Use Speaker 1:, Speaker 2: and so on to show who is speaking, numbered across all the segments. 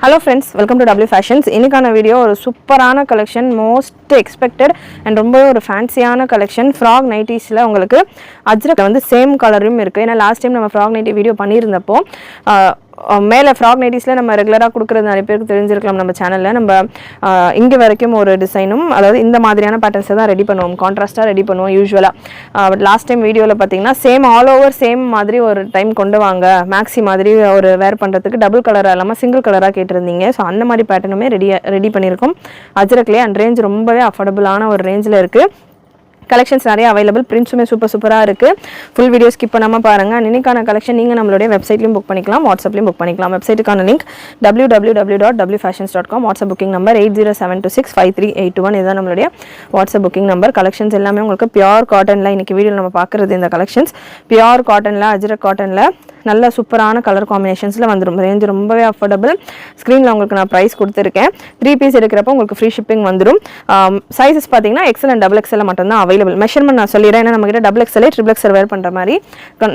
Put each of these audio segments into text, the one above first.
Speaker 1: Hello friends, welcome to W Fashions. இன்னைக்கான video ஒரு சூப்பரான கலெக்ஷன், மோஸ்ட் எக்ஸ்பெக்டட் அண்ட் ரொம்ப ஒரு ஃபேன்சியான கலெக்ஷன். ஃப்ராக் நைட்டிஸில் உங்களுக்கு அஜ்ரக் வந்து சேம் கலரும் இருக்குது. ஏன்னா லாஸ்ட் டைம் நம்ம ஃப்ராக் நைட்டி வீடியோ பண்ணியிருந்தப்போ மேலே ஃப்ராக் நைட்டிஸில் நம்ம ரெகுலராக கொடுக்குறது நிறைய பேருக்கு தெரிஞ்சிருக்கலாம். நம்ம சேனலில் நம்ம இங்கே வரைக்கும் ஒரு டிசைனும், அதாவது இந்த மாதிரியான பேட்டர்ன்ஸை தான் ரெடி பண்ணுவோம், கான்ட்ராஸ்ட்டாக ரெடி பண்ணுவோம் யூஸ்வலாக. பட் லாஸ்ட் டைம் வீடியோவில் பார்த்தீங்கன்னா சேம் ஆல் ஓவர் சேம் மாதிரி ஒரு டைம் கொண்டு வாங்க, மேக்ஸி மாதிரி ஒரு வேர் பண்ணுறதுக்கு டபுள் கலராக இல்லாமல் சிங்கிள் கலராக கேட்டிருந்தீங்க. ஸோ அந்த மாதிரி பேட்டர்னுமே ரெடி பண்ணியிருக்கோம் அஜ்ரக்லேயே. அண்ட் ரேஞ்ச் ரொம்பவே அஃபோர்டபுளான ஒரு ரேஞ்சில் இருக்குது. கலெக்ஷன்ஸ் நிறைய அவைலபிள், பிரிண்ட்ஸுமே சூப்பராக இருக்குது. ஃபுல் வீடியோ ஸ்கிப் பண்ணாமல் பாருங்கள். இன்னைக்கான கலெக்ஷன் நீங்கள் நம்மளுடைய வெப்சைட்லையும் புக் பண்ணிக்கலாம், வாட்ஸ்அப்லையும் புக் பண்ணிக்கலாம். வெப்சைட்டுக்கான link www.wfashions.com. WhatsApp booking number 8072653821. இதுதான் நம்மளுடைய வாட்ஸ்அப் புக்கிங் நம்பர். கலெக்ஷன்ஸ் எல்லாமே உங்களுக்கு பியூர் காட்டனில், இன்றைக்கி வீடியோவில் நம்ம பார்க்குறது இந்த கலெக்ஷன்ஸ் பியூர் காட்டனில், அஜ்ரக் காட்டனில் நல்ல சூப்பரான கலர் காம்பினேஷன்ஸில் வந்துடும். ரேஞ்ச் ரொம்பவே அஃபோர்டபுள். ஸ்க்ரீனில் உங்களுக்கு நான் ப்ரைஸ் கொடுத்துருக்கேன். 3 பீஸ் எடுக்கிறப்போ உங்களுக்கு ஃப்ரீ ஷிப்பிங் வந்துடும். சைஸஸ் பார்த்தீங்கன்னா எக்ஸல் அண்ட் டபுள் எக்ஸல் மட்டும்தான் அவைலபிள். மெஷர்மெண்ட் நான் சொல்லிடுறேன், ஏன்னா நம்மகிட்ட double XL triple XL wear பண்ணுற மாதிரி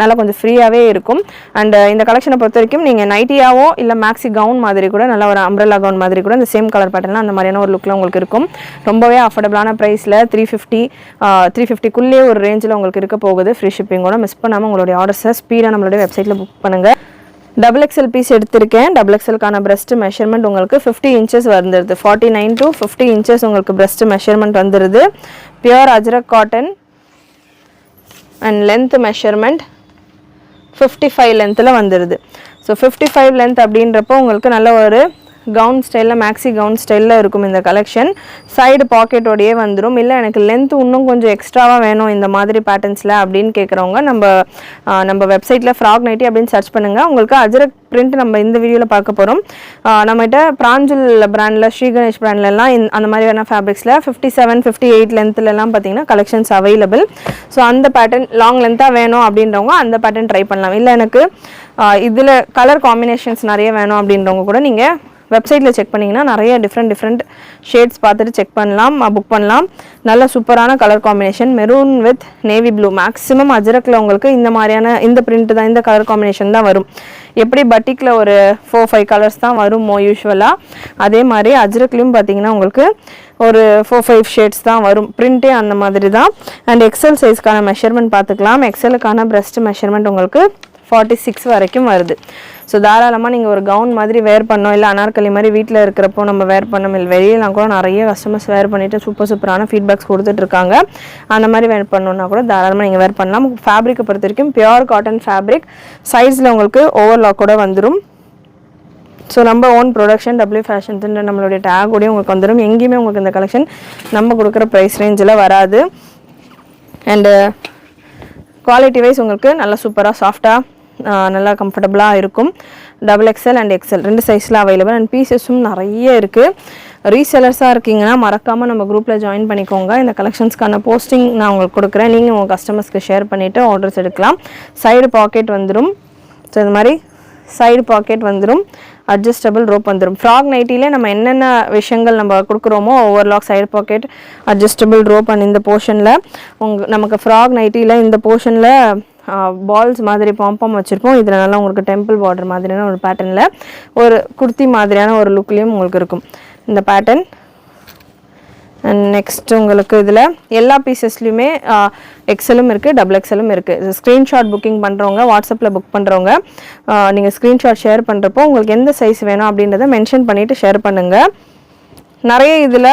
Speaker 1: நல்லா கொஞ்சம் ஃப்ரீயாகவே இருக்கும். அண்ட் இந்த கலெக்ஷனை பொறுத்த வரைக்கும் நீங்கள் நைட்டியாவோ இல்லை மேக்ஸி கவுன் மாதிரி கூட, நல்லா ஒரு அம்ப்ரெல்லா கவுன் மாதிரி கூட இந்த சேம் கலர் பேட்டர்லாம் அந்த மாதிரியான ஒரு லுக்கில் உங்களுக்கு இருக்கும். ரொம்பவே அஃபோர்டபுளான ப்ரைஸில் 350 ஒரு ரேஞ்சில் உங்களுக்கு இருக்க போகுது. ஃப்ரீ ஷிப்பிங்கோட மிஸ் பண்ணாமல் உங்களுடைய ஆர்டர்ஸை ஸ்பீடாக நம்மளுடைய வெப்சைட்டில் புக் பண்ணுங்கள். டபுள் எக்ஸல் பீஸ் எடுத்திருக்கேன். டபுள் எக்ஸலுக்கான பிரஸ்ட் மெஷர்மெண்ட் உங்களுக்கு 50 இன்ச்சஸ் வந்துடுது. 49 to 50 இன்ச்சஸ் உங்களுக்கு பிரஸ்ட் மெஷர்மெண்ட் வந்துடுது. Pure Ajrakh cotton and length measurement 55 லென்த்தில் வந்துடுது. ஸோ 55 லென்த் அப்படின்றப்போ உங்களுக்கு நல்ல ஒரு கவுன் ஸ்டைலில், மேக்ஸி கவுன் ஸ்டைலில் இருக்கும் இந்த கலெக்ஷன். சைடு பாக்கெட்டோடையே வந்துடும். இல்லை எனக்கு லென்த் இன்னும் கொஞ்சம் எக்ஸ்ட்ராவாக வேணும் இந்த மாதிரி பேட்டர்ன்ஸில் அப்படின்னு கேட்குறவங்க நம்ம வெப்சைட்டில் ஃப்ராக் நைட்டி அப்படின்னு சர்ச் பண்ணுங்கள். உங்களுக்கு அஜ்ரக் பிரிண்ட் நம்ம இந்த வீடியோவில் பார்க்க போகிறோம். நம்மகிட்ட பிராஞ்சுல் பிராண்டில், ஸ்ரீ கணேஷ் பிராண்ட்லலாம் அந்த மாதிரியான ஃபேப்ரிக்ஸில் 57 58 லென்த்லலாம் பார்த்தீங்கன்னா கலெக்ஷன்ஸ் அவைலபிள். ஸோ அந்த பேட்டர்ன் லாங் லென்த்தாக வேணும் அப்படின்றவங்க அந்த பேட்டர்ன் ட்ரை பண்ணலாம். இல்லை எனக்கு இதில் கலர் காம்பினேஷன்ஸ் நிறைய வேணும் அப்படின்றவங்க கூட நீங்கள் வெப்சைட்டில் செக் பண்ணிங்கன்னா நிறைய டிஃப்ரெண்ட் ஷேட்ஸ் பார்த்துட்டு செக் பண்ணலாம், புக் பண்ணலாம். நல்ல சூப்பரான colour combination, maroon with navy blue. Maximum அஜ்ரக்கில் உங்களுக்கு இந்த மாதிரியான இந்த பிரிண்ட் தான், இந்த கலர் காம்பினேஷன் தான் வரும். எப்படி பட்டிக்கில் ஒரு 4-5 கலர்ஸ் தான் வருமோ யூஸ்வலாக, அதே மாதிரி அஜ்ரக்லையும் பார்த்தீங்கன்னா உங்களுக்கு ஒரு 4-5 ஷேட்ஸ் தான் வரும். பிரிண்ட்டே அந்த மாதிரி தான். அண்ட் எக்ஸல் சைஸ்க்கான மெஷர்மெண்ட் பார்த்துக்கலாம். எக்ஸலுக்கான பிரஸ்ட் மெஷர்மெண்ட் உங்களுக்கு 46 வரைக்கும் வருது. ஸோ தாராளமாக நீங்கள் ஒரு கவுன் மாதிரி வேர் பண்ணோம், இல்லை அனார்கலி மாதிரி வீட்டில் இருக்கிறப்போ நம்ம வேர் பண்ணோம், இல்லை வெளியெல்லாம் கூட நிறைய கஸ்டமர்ஸ் வேர் பண்ணிவிட்டு சூப்பரான ஃபீட்பேக்ஸ் கொடுத்துட்ருக்காங்க. அந்த மாதிரி வேர் பண்ணோன்னா கூட தாராளமாக நீங்கள் வேர் பண்ணலாம். ஃபேப்ரிக்கை பொறுத்த வரைக்கும் பியூர் காட்டன் ஃபேப்ரிக். சைஸில் உங்களுக்கு ஓவர்லாக் கூட வந்துடும். ஸோ நம்ம ஓன் ப்ரொடக்ஷன் W ஃபேஷன்ஸுன்ற நம்மளுடைய டேகோடையும் உங்களுக்கு வந்துடும். எங்கேயுமே உங்களுக்கு இந்த கலெக்ஷன் நம்ம கொடுக்குற ப்ரைஸ் ரேஞ்சில் வராது. அண்டு குவாலிட்டி வைஸ் உங்களுக்கு நல்லா சூப்பராக சாஃப்டாக நல்லா கம்ஃபர்டபுளாக இருக்கும். டபுள் எக்ஸல் அண்ட் எக்ஸல் 2 சைஸில் அவைலபிள். அண்ட் பீசஸும் நிறைய இருக்குது. ரீசெலர்ஸாக இருக்கீங்கன்னா மறக்காமல் நம்ம குரூப்பில் ஜாயின் பண்ணிக்கோங்க. இந்த கலெக்ஷன்ஸ்க்கான போஸ்டிங் நான் உங்களுக்கு கொடுக்குறேன். நீங்கள் உங்கள் கஸ்டமர்ஸ்க்கு ஷேர் பண்ணிவிட்டு ஆர்டர்ஸ் எடுக்கலாம். சைடு பாக்கெட் வந்துடும். ஸோ இந்த மாதிரி சைடு பாக்கெட் வந்துடும். அட்ஜஸ்டபிள் ரோப் வந்துடும். ஃப்ராக் நைட்டியில் நம்ம என்னென்ன விஷயங்கள் நம்ம கொடுக்குறோமோ, overlock, side packet, adjustable rope. And இந்த போர்ஷனில் நமக்கு ஃப்ராக் நைட்டியில் இந்த போர்ஷனில் பால்ஸ் மாதிரி பாம்பம் வச்சுருப்போம். இதில் நல்லா உங்களுக்கு டெம்பிள் பார்டர் மாதிரியான ஒரு பேட்டர்னில் ஒரு குர்த்தி மாதிரியான ஒரு லுக்லேயும் உங்களுக்கு இருக்கும் இந்த பேட்டர்ன். அண்ட் நெக்ஸ்ட் உங்களுக்கு இதில் எல்லா பீசஸ்லையுமே எக்ஸலும் இருக்குது, டபுள் எக்ஸலும் இருக்குது. ஸ்க்ரீன்ஷாட் புக்கிங் பண்ணுறவங்க, வாட்ஸ்அப்பில் புக் பண்ணுறவங்க, நீங்கள் ஸ்க்ரீன்ஷாட் ஷேர் பண்ணுறப்போ உங்களுக்கு எந்த சைஸ் வேணும் அப்படின்றத மென்ஷன் பண்ணிவிட்டு ஷேர் பண்ணுங்கள். நிறைய இதில்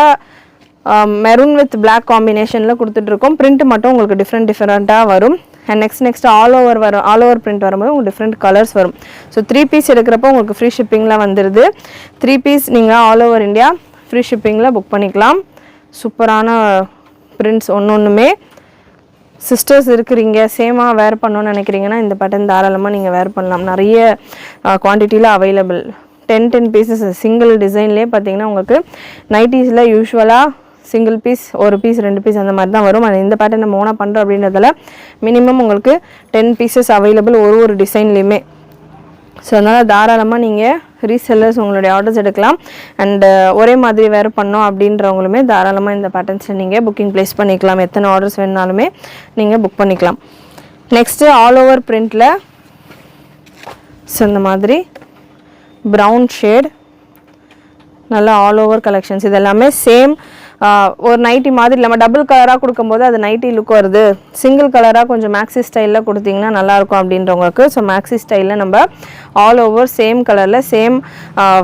Speaker 1: மெரூன் வித் பிளாக் காம்பினேஷனில் கொடுத்துட்ருக்கோம். பிரிண்ட் மட்டும் உங்களுக்கு டிஃப்ரெண்ட்டாக வரும். And next all over print வரும்போது உங்களுக்கு டிஃப்ரெண்ட் கலர்ஸ் வரும். ஸோ 3 பீஸ் எடுக்கிறப்போ உங்களுக்கு ஃப்ரீ ஷிப்பிங்கில் வந்துடுது. 3 பீஸ் நீங்கள் ஆல் ஓவர் இந்தியா ஃப்ரீ ஷிப்பிங்கில் புக் பண்ணிக்கலாம். சூப்பரான பிரிண்ட்ஸ் ஒன்றுமே. சிஸ்டர்ஸ் இருக்கிறீங்க, சேமாக வேர் பண்ணணும்னு நினைக்கிறீங்கன்னா இந்த பேட்டர்ன் தாராளமாக நீங்கள் வேர் பண்ணலாம். நிறைய குவான்டிட்டியில் அவைலபிள். 10 பீசஸ் சிங்கிள் டிசைன்லேயே பார்த்தீங்கன்னா உங்களுக்கு நைட்டிஸில் யூஸ்வலாக சிங்கிள் பீஸ், ஒரு பீஸ், 2 பீஸ் அந்த மாதிரி தான் வரும். அது இந்த பேட்டர்ன் நம்ம ஓனாக பண்ணுறோம் அப்படின்றதால மினிமம் உங்களுக்கு 10 பீசஸ் அவைலபிள் ஒரு டிசைன்லேயுமே. ஸோ அதனால் தாராளமாக நீங்கள் ரீசெல்லர்ஸ் உங்களுடைய ஆர்டர்ஸ் எடுக்கலாம். அண்டு ஒரே மாதிரி வேறு பண்ணோம் அப்படின்றவங்களுமே தாராளமாக இந்த பேட்டர்ன்ஸை நீங்கள் புக்கிங் ப்ளேஸ் பண்ணிக்கலாம். எத்தனை ஆர்டர்ஸ் வேணுனாலுமே நீங்கள் புக் பண்ணிக்கலாம். நெக்ஸ்ட்டு ஆல் ஓவர் பிரிண்டில் ஸோ இந்த மாதிரி ப்ரௌன் ஷேட் நல்லா ஆல் ஓவர் கலெக்ஷன்ஸ். இது எல்லாமே சேம் ஒரு நைட்டி மாதிரி நம்ம டபுள் கலராக கொடுக்கும்போது அது நைட்டி லுக் வருது, சிங்கிள் கலராக கொஞ்சம் மேக்ஸி ஸ்டைலில் கொடுத்தீங்கன்னா நல்லாயிருக்கும் அப்படின்றவங்களுக்கு. ஸோ மேக்ஸி ஸ்டைலில் நம்ம ஆல் ஓவர் சேம் கலரில் சேம்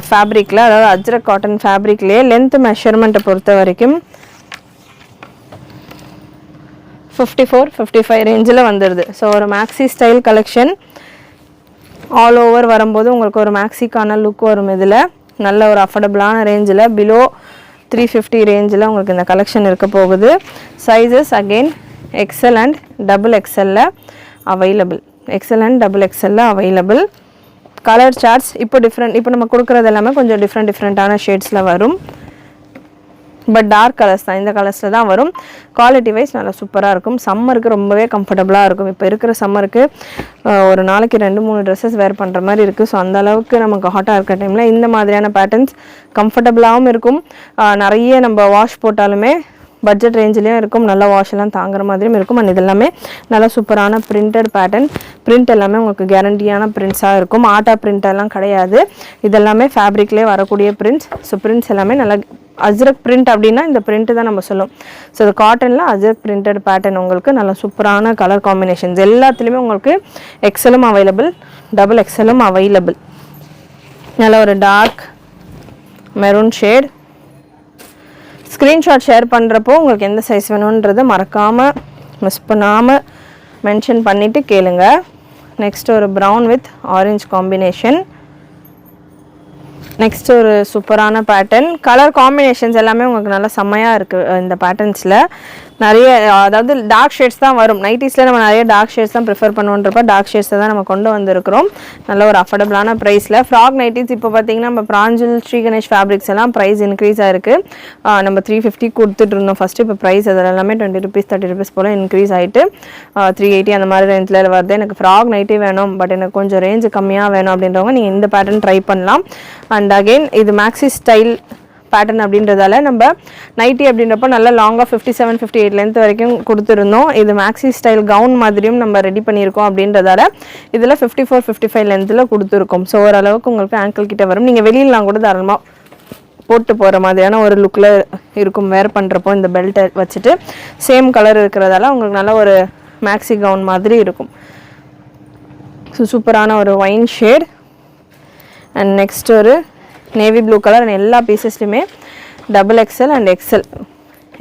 Speaker 1: ஃபேப்ரிக்கில், அதாவது அஜ்ரக் காட்டன் ஃபேப்ரிக்லேயே லென்த் மெஷர்மெண்ட்டை பொறுத்த வரைக்கும் 54-55 ரேஞ்சில் வந்துடுது. ஸோ ஒரு maxi style collection all over வரும்போது உங்களுக்கு ஒரு மேக்ஸிக்கான லுக் வரும். இதில் நல்ல ஒரு அஃபோர்டபுளான ரேஞ்சில் பிலோ 350 ரேஞ்சில் உங்களுக்கு இந்த கலெக்ஷன் இருக்க போகுது. Sizes again XL and double எக்ஸலில் அவைலபிள். எக்ஸல் அண்ட் டபுள் எக்ஸலில் அவைலபிள். கலர் சார்ட்ஸ் இப்போ நம்ம கொடுக்குறது எல்லாமே கொஞ்சம் டிஃப்ரெண்ட்டான ஷேட்ஸில் வரும். பட் டார்க் கலர்ஸ் தான், இந்த கலர்ஸில் தான் வரும். குவாலிட்டி வைஸ் நல்லா சூப்பராக இருக்கும். சம்மருக்கு ரொம்பவே கம்ஃபர்டபுளாக இருக்கும். இப்போ இருக்கிற சம்மருக்கு ஒரு நாளைக்கு 2-3 ட்ரெஸ்ஸஸ் வேர் பண்ணுற மாதிரி இருக்குது. ஸோ அந்தளவுக்கு நமக்கு ஹாட்டாக இருக்கிற டைமில் இந்த மாதிரியான பேட்டர்ன்ஸ் கம்ஃபர்டபுளாகவும் இருக்கும். நிறைய நம்ம வாஷ் போட்டாலுமே பட்ஜெட் ரேஞ்சிலையும் இருக்கும், நல்லா வாஷெல்லாம் தாங்குற மாதிரியும் இருக்கும். அண்ட் இதெல்லாமே நல்லா சூப்பரான பிரிண்டட் பேட்டர்ன். பிரிண்ட் எல்லாமே உங்களுக்கு கேரண்டியான பிரிண்ட்ஸாக இருக்கும். ஆட்டா பிரிண்ட் எல்லாம் கிடையாது, இதெல்லாமே ஃபேப்ரிக்லேயே வரக்கூடிய பிரிண்ட்ஸ். ஸோ பிரிண்ட்ஸ் எல்லாமே நல்லா அஜ்ரக் பிரிண்ட் அப்படின்னா இந்த பிரிண்ட்டு தான் நம்ம சொல்லுவோம். ஸோ இது காட்டனில் அஜ்ரக் பிரிண்டட் பேட்டர்ன் உங்களுக்கு நல்ல சூப்பரான கலர் காம்பினேஷன்ஸ். எல்லாத்துலேயுமே உங்களுக்கு எக்ஸலும் அவைலபிள், டபுள் எக்ஸலும் அவைலபிள். நல்ல ஒரு dark maroon shade. Screenshot share பண்ணுறப்போ உங்களுக்கு எந்த சைஸ் வேணுன்றதை மறக்காமல் மிஸ் பண்ணாமல் மென்ஷன் பண்ணிவிட்டு கேளுங்க. நெக்ஸ்ட் ஒரு brown with orange combination. Next ஒரு சூப்பரான பேட்டர்ன். கலர் காம்பினேஷன்ஸ் எல்லாமே உங்களுக்கு நல்லா செம்மையாக இருக்குது இந்த பேட்டர்ன்ஸில். நிறைய அதாவது டார்க் ஷேட்ஸ் தான் வரும். நைட்டிஸில் நம்ம நிறைய டார்க் ஷேட்ஸ் தான் ப்ரிஃபர் பண்ணுன்றப்ப டார்க் ஷேட்ஸை தான் நம்ம கொண்டு வந்திருக்கிறோம். நல்ல ஒரு அஃபோர்டபுளான ப்ரைஸில். ஃப்ராக் நைட்டிஸ் இப்போ பார்த்தீங்கன்னா நம்ம பிராஞ்சில் ஸ்ரீ கணேஷ் ஃபேப்ரிக்ஸ் எல்லாம் ப்ரைஸ் இன்க்ரீஸ் ஆகிருக்கு. நம்ம 350 கொடுத்துட்டு இருந்தோம் ஃபஸ்ட்டு. இப்போ ப்ரைஸ் அதில் எல்லாமே 20 rupees 30 rupees போல் இன்க்ரீஸ் ஆகிட்டு 380 அந்த மாதிரி ரேஞ்சில் வருது. எனக்கு ஃப்ராக் நைட்டி வேணும், பட் எனக்கு கொஞ்சம் ரேஞ்சு கம்மியாக வேணும் அப்படின்றவங்க நீங்கள் இந்த பேட்டர்ன் ட்ரை பண்ணலாம். அண்ட் அகெயின் இது மேக்ஸி ஸ்டைல் பேட்டர்ன் அப்படின்றதால நம்ம நைட்டி அப்படின்றப்போ நல்லா லாங்காக 57-58 லென்த் வரைக்கும் கொடுத்துருந்தோம். இது மேக்ஸி ஸ்டைல் கவுன் மாதிரியும் நம்ம ரெடி பண்ணியிருக்கோம் அப்படின்றதால இதில் 54-55 லென்த்தில் கொடுத்துருக்கோம். ஸோ ஓரளவுக்கு உங்களுக்கு ஆங்கிள் கிட்ட வரும். நீங்கள் வெளியிலாம் கூட தாராளமாக போட்டு போகிற மாதிரியான ஒரு லுக்கில் இருக்கும் வேர் பண்ணுறப்போ. இந்த பெல்ட்டை வச்சுட்டு சேம் கலர் இருக்கிறதால உங்களுக்கு நல்ல ஒரு மேக்ஸி கவுன் மாதிரி இருக்கும். ஸோ சூப்பரான ஒரு ஒயின் ஷேட். அண்ட் நெக்ஸ்ட் ஒரு நேவி ப்ளூ கலர். அண்ட் எல்லா பீசஸ்லையுமே டபுள் எக்ஸல் அண்ட் எக்ஸல்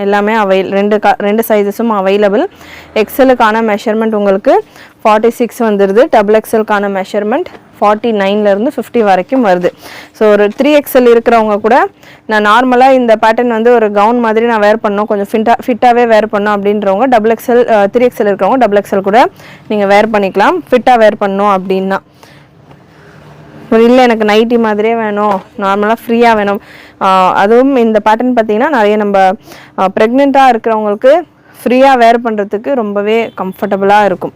Speaker 1: எல்லாமே ரெண்டு சைஸஸும் அவைலபிள். எக்ஸலுக்கான மெஷர்மெண்ட் உங்களுக்கு 46 வந்துடுது. டபுள் எக்ஸலுக்கான மெஷர்மெண்ட் 49லேருந்து 50 வரைக்கும் வருது. ஸோ ஒரு 3XL இருக்கிறவங்க கூட நான் நார்மலாக இந்த பேட்டர்ன் வந்து ஒரு கவுன் மாதிரி நான் வேர் பண்ணோம், கொஞ்சம் ஃபிட்டாகவே வேர் பண்ணோம் அப்படின்றவங்க டபுள் எக்ஸல் 3XL இருக்கிறவங்க டபுள் எக்ஸல் கூட நீங்கள் வேர் பண்ணிக்கலாம் ஃபிட்டாக வேர் பண்ணோம் அப்படின்னா. இல்லை எனக்கு நைட்டி மாதிரியே வேணும், நார்மலாக ஃப்ரீயாக வேணும். அதுவும் இந்த பேட்டர்ன் பார்த்திங்கன்னா நிறைய நம்ம ப்ரெக்னெண்ட்டாக இருக்கிறவங்களுக்கு ஃப்ரீயாக வேர் பண்ணுறதுக்கு ரொம்பவே கம்ஃபர்டபுளாக இருக்கும்.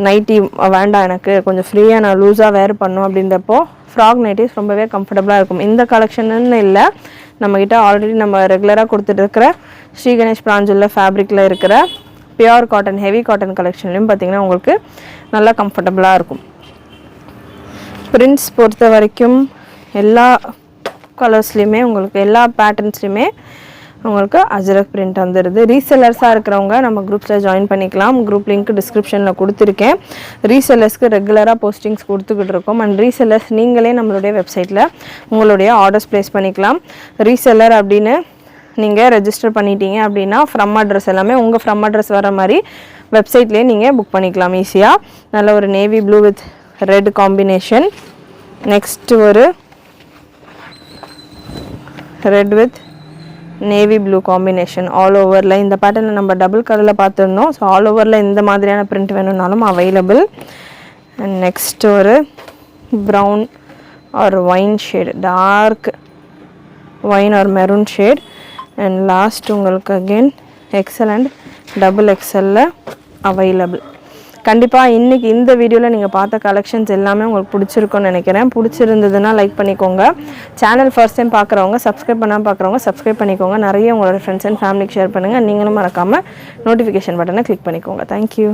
Speaker 1: நைட்டி வேண்டாம் எனக்கு கொஞ்சம் ஃப்ரீயாக நான் லூஸாக வேர் பண்ணோம் அப்படின்றப்போ ஃப்ராக் நைட்டிஸ் ரொம்பவே கம்ஃபர்டபுளாக இருக்கும். இந்த கலெக்ஷன்னு இல்லை, நம்மக்கிட்ட ஆல்ரெடி நம்ம ரெகுலராக கொடுத்துட்ருக்கிற ஸ்ரீ கணேஷ் பிராஞ்சில் ஃபேப்ரிக்கில் இருக்கிற பியோர் காட்டன் ஹெவி காட்டன் கலெக்ஷன்லையும் பார்த்திங்கன்னா உங்களுக்கு நல்லா கம்ஃபர்டபுளாக இருக்கும். பிரிண்ட்ஸ் பொறுத்த வரைக்கும் எல்லா கலர்ஸ்லையுமே உங்களுக்கு எல்லா பேட்டர்ன்ஸ்லையுமே உங்களுக்கு அஜ்ரக் பிரிண்ட் வந்துடுது. ரீசெல்லர்ஸாக இருக்கிறவங்க நம்ம குரூப்ஸில் ஜாயின் பண்ணிக்கலாம். குரூப் லிங்க் டிஸ்கிரிப்ஷனில் கொடுத்துருக்கேன். ரீசெல்லர்ஸ்க்கு ரெகுலராக போஸ்டிங்ஸ் கொடுத்துக்கிட்டு இருக்கோம். அண்ட் ரீசெல்லர்ஸ் நீங்களே நம்மளுடைய வெப்சைட்டில் உங்களுடைய ஆர்டர்ஸ் ப்ளேஸ் பண்ணிக்கலாம். ரீசெல்லர் அப்படின்னு நீங்கள் ரெஜிஸ்டர் பண்ணிட்டீங்க அப்படின்னா ஃப்ரம் அட்ரஸ் எல்லாமே உங்கள் ஃப்ரம் அட்ரஸ் வர மாதிரி வெப்சைட்லேயே நீங்கள் புக் பண்ணிக்கலாம் ஈஸியாக. நல்ல ஒரு navy blue with red combination. Next ஒரு red with navy blue combination all ஓவரில். இந்த பேட்டர்னில் நம்ம டபுள் கலரில் பார்த்துருந்தோம். ஸோ ஆல் ஓவரில் இந்த மாதிரியான பிரிண்ட் வேணும்னாலும் அவைலபிள். அண்ட் நெக்ஸ்ட் ஒரு brown or wine shade, dark wine or maroon shade. And last உங்களுக்கு அகெயின் எக்ஸல் அண்ட் டபுள் எக்ஸலில் அவைலபிள். கண்டிப்பாக இன்றைக்கி இந்த வீடியோவில் நீங்கள் பார்த்த கலெக்ஷன்ஸ் எல்லாமே உங்களுக்கு பிடிச்சிருக்குன்னு நினைக்கிறேன். பிடிச்சிருந்ததுன்னா லைக் பண்ணிக்கோங்க. சேனல் ஃபர்ஸ்ட் டைம் பார்க்குறவங்க சப்ஸ்கிரைப் பண்ணாமல் பார்க்குறவங்க சப்ஸ்கிரைப் பண்ணிக்கோங்க. நிறைய உங்களோட ஃப்ரெண்ட்ஸ் அண்ட் ஃபேமிலிக்கு ஷேர் பண்ணுங்கள். நீங்களும் மறக்காமல் நோட்டிஃபிகேஷன் பட்டனை கிளிக் பண்ணிக்கோங்க. தேங்க்யூ.